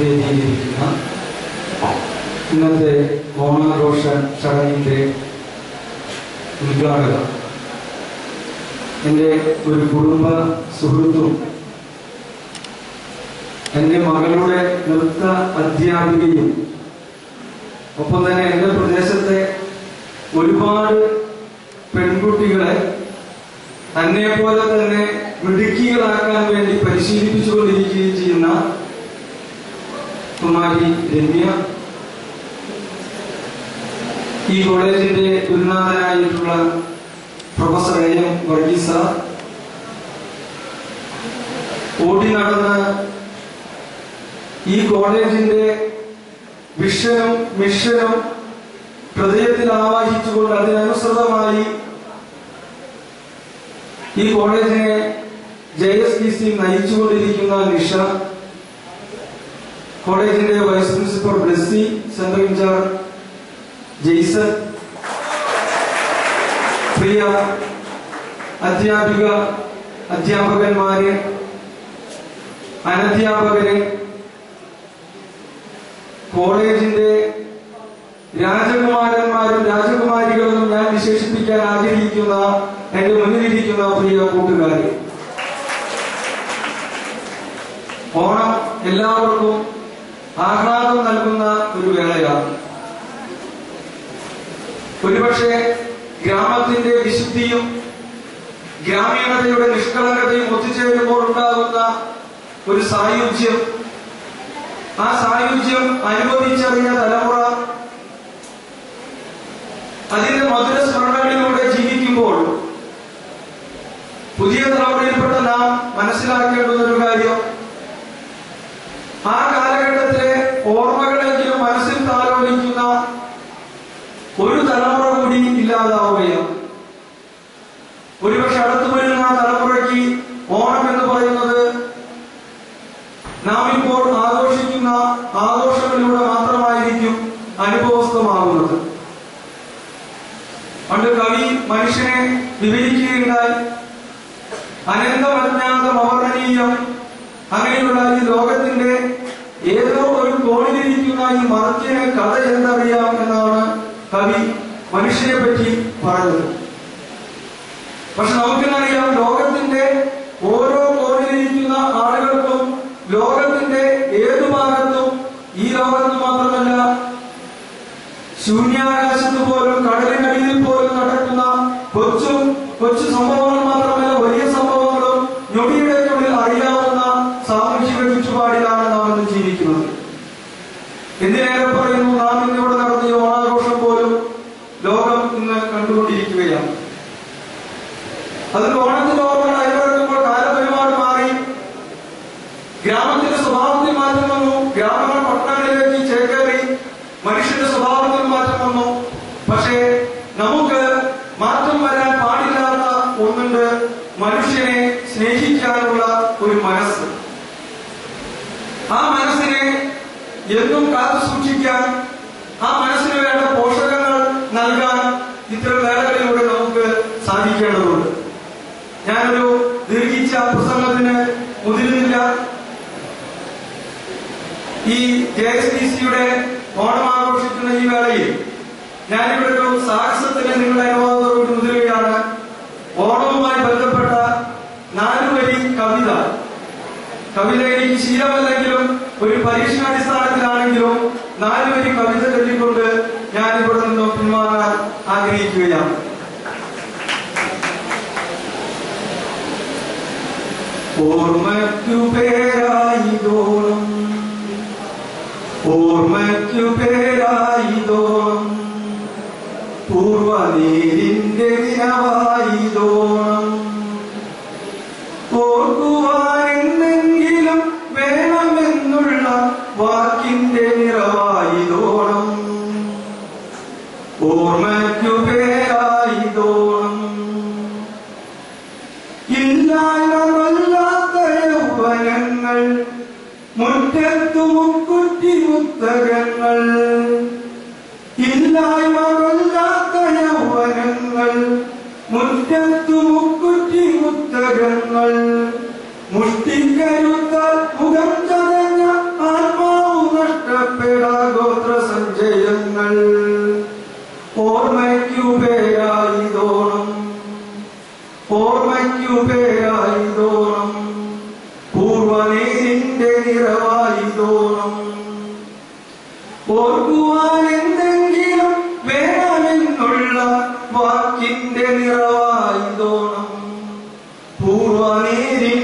വേദിയിലിരിക്കുന്ന ഇന്നത്തെ ഓണാഘോഷ ചടങ്ങിൻ്റെ ഉദ്ഘാടകർ, എൻ്റെ ഒരു കുടുംബ സുഹൃത്തും എൻ്റെ മകളുടെ നൃത്ത അധ്യാപികയും ഒപ്പം തന്നെ എൻ്റെ പ്രദേശത്തെ ഒരുപാട് പെൺകുട്ടികളെ തന്നെ പോലെ തന്നെ മിടുക്കികളാക്കാൻ വേണ്ടി പരിശീലിപ്പിച്ചുകൊണ്ടിരിക്കുകയും ചെയ്യുന്ന കുമാരി രമ്യ, ഈ കോളേജിന്റെ ഉന്നതനായിട്ടുള്ള പ്രൊഫസർ എം വർഗീസ, ഓടി നടന്ന് ഈ കോളേജിന്റെ വിഷനും മിഷനും ഹൃദയത്തിൽ ആവാഹിച്ചുകൊണ്ട് അതിനനുസൃതമായി ഈ കോളേജിനെ JSPC നയിച്ചുകൊണ്ടിരിക്കുന്ന നിഷ, കോളേജിന്റെ vice principal Blessy, central incharge Jaison, പ്രിയ അധ്യാപകന്മാര്, അനധ്യാപകര്, കോളേജിന്റെ രാജകുമാരന്മാരും രാജകുമാരികളും ഞാൻ വിശേഷിപ്പിക്കാൻ ആഗ്രഹിക്കുന്ന എന്റെ മുന്നിലിരിക്കുന്ന പ്രിയ കൂട്ടുകാരെ, ഓണം എല്ലാവർക്കും ആഹ്ലാദം നൽകുന്ന ഒരു വേളയാണ്. ഒരുപക്ഷെ ഗ്രാമത്തിന്റെ വിശുദ്ധിയും ഗ്രാമീണതയുടെ നിഷ്കളങ്കതയും ഒത്തുചേരുമ്പോൾ ഉണ്ടാകുന്ന ഒരു സായുജ്യം, ആ സായുജ്യം അനുഭവിച്ചറിഞ്ഞ തലമുറ അതിന്റെ മധുര സ്മരണകളിലൂടെ ജീവിക്കുമ്പോൾ പുതിയ തലമുറയിൽപ്പെട്ട നാം മനസ്സിലാക്കേണ്ടുന്ന ഒരു കാര്യം, ആ കാലഘട്ടത്തിലെ ഓർമ്മകളെങ്കിലും മനസ്സിൽ താലോലിക്കുന്ന ഒരു തലമുറ കൂടി ഇല്ലാതാവുകയാണ്. ഒരുപക്ഷെ അടുത്തു വരുന്ന തലമുറയ്ക്ക് ഓണം എന്ന് പറയുന്നത് നാം ഇപ്പോൾ ആഘോഷിക്കുന്ന ആഘോഷങ്ങളിലൂടെ മാത്രമായിരിക്കും അനുഭവസ്ഥമാകുന്നത്. പണ്ട് കവി മനുഷ്യനെ വിവരിക്കുകയുണ്ടായി, അനന്തമജ്ഞാതം അവർണ്ണനീയം, അങ്ങനെയുള്ള ഈ ലോകത്തിന്റെ ഏതോ ഒരു കോണിലിരിക്കുന്ന ഈ മർത്യന് കഥ എന്തറിയാം എന്നാണ് കവി മനുഷ്യനെ പറ്റി പറഞ്ഞത്. പക്ഷെ നമുക്കെന്നറിയാം, ലോകത്തിന്റെ ഓരോ കോണിലിരിക്കുന്ന ആളുകൾക്കും ലോകത്തിന്റെ ഏതു ഭാഗത്തും, ഈ ലോകത്ത് മാത്രമല്ല ശൂന്യാകാശത്ത് പോലും കടലിനടിയിൽ പോലും നടക്കുന്ന കൊച്ചു സംഭവങ്ങൾ മാത്രമല്ല വലിയ സംഭവങ്ങളും ഞൊടിയിടയ്ക്കുള്ളിൽ അറിയാവുന്ന സാമൂഹിക ചുറ്റുപാടിലാണ് നാം ഇന്ന് ജീവിക്കുന്നത്. എന്തിനേറെ പറയുന്നു, നാം ഇന്നിവിടെ നടത്തിയ ഓണാഘോഷം പോലും ലോകം ഇന്ന് കണ്ടുകൊണ്ടിരിക്കുകയാണ്. അതിൽ ഓണത്തിന്റെ ഓർമ്മകൾ അയവിറക്കുമ്പോൾ കാലം ഒരുപാട് മാറി, ഗ്രാമത്തിന്റെ സ്വഭാവത്തിൽ മാറ്റം വന്നു, ഗ്രാമങ്ങൾ പട്ടണങ്ങളിലേക്ക് ചേക്കേറി, മനുഷ്യന്റെ സ്വഭാവത്തിൽ മാറ്റം വന്നു. പക്ഷേ നമുക്ക് മാറ്റം വരാൻ പാടില്ലാത്ത ഒന്നുണ്ട്, മനുഷ്യനെ സ്നേഹിക്കാനുള്ള ഒരു മനസ്സ്. ആ മനസ്സിനെ എന്നും കാത്തു സൂക്ഷിക്കാൻ, ആ മനസ്സിന് വേണ്ട പോഷകങ്ങൾ നൽകാൻ ഇത്തരം വേളകളിലൂടെ നമുക്ക് സാധിക്കേണ്ടതുണ്ട്. ഞാനൊരു ദീർഘിച്ച പ്രസംഗത്തിന് മുതിരുന്നില്ല. ഈ JSPCയുടെ ഓണം ആഘോഷിക്കുന്ന ഈ വേളയിൽ ഞാനിവിടെ ഒരു സാഹസത്തിന് നിങ്ങളുടെ അനുവാദത്തോടുകൂടി മുതിരുകയാണ്. ഓണവുമായി ബന്ധപ്പെട്ട 4 വരി കവിത എനിക്ക് ശീലമല്ലെങ്കിലും ഒരു പരീക്ഷണാടിസ്ഥാനത്തിലാണെങ്കിലും 4 വരി കവിത ചൊല്ലിക്കൊണ്ട് ഞാൻ ഇവിടെ നിന്നും പിന്മാറാൻ ആഗ്രഹിക്കുകയാണ്. ഓർമ്മയ്ക്കു പേരായിതോളം, ഓർമ്മയ്ക്കു പേരായിതോളം, പൂർവനീരിന്റെ ദിനവായിതോളം, ഓർക്കുവാനെന്തെങ്കിലും വേണമെന്നുള്ള വാക്കിന്റെ നിറവായിതോളം, ഓർമ്മയ്ക്കു പേരായിതോളം, ഇല്ലായ്മല്ലാത്ത യൗവനങ്ങൾ, മുറ്റത്തു മുക്കുറ്റി മുത്തകങ്ങൾ, ഇല്ലായ്മല്ലാത്ത യൗവനങ്ങൾ, മുറ്റത്തു മുക്കുറ്റി മുത്തകങ്ങൾ, മുഷ്ടിക്കരുത്ത മുഖം ചതഞ്ഞ ആത്മാവ് ഗോത്ര സഞ്ചയങ്ങൾ ഓർമ്മയ്ക്കു പേരായിതോണം, ഓർമ്മയ്ക്കു പേരായിതോണം, പൂർവനേരിന്റെ നിറവായിതോണം. ഓർക്കുവാൻ എന്തെങ്കിലും വേണമെന്നുള്ള വാക്കിന്റെ നിറവായിതോണം, പൂർവനേരിൻ